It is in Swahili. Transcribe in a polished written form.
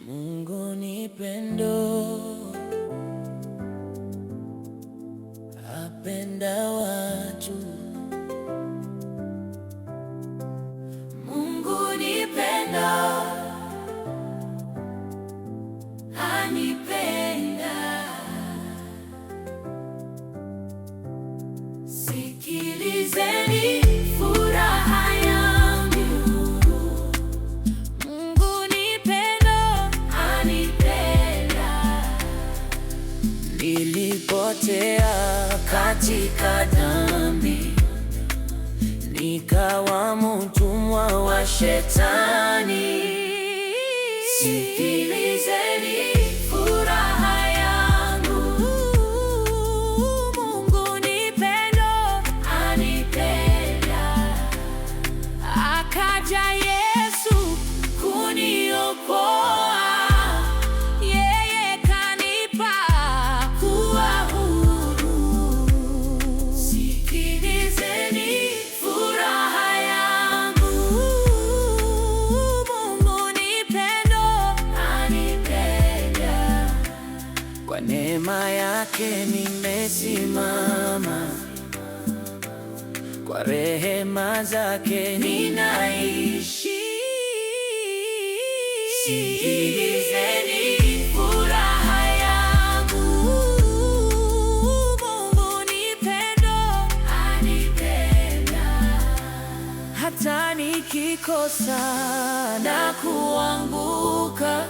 Mungu ni pendo, apenda watu. Mungu ni pendo, anipenda. Sikilizeni furaha yangu. Mungu ni pendo, anipenda. Nilipotea katika dhambi, nikawa mtumwa wa Shetani. Sikilizeni furaha yangu. Mungu ni pendo, anipenda. Akaja Yesu kuniokoa, yeye kanipa kuwa huru. Sikilizeni furaha yangu. Mungu ni pendo, anipenda. Kwa neema yake nimesimama, kwa rehema zake ninaishi. Sikilizeni furaha yangu. Mungu ni pendo, anipenda. Hata nikikosa na kuanguka,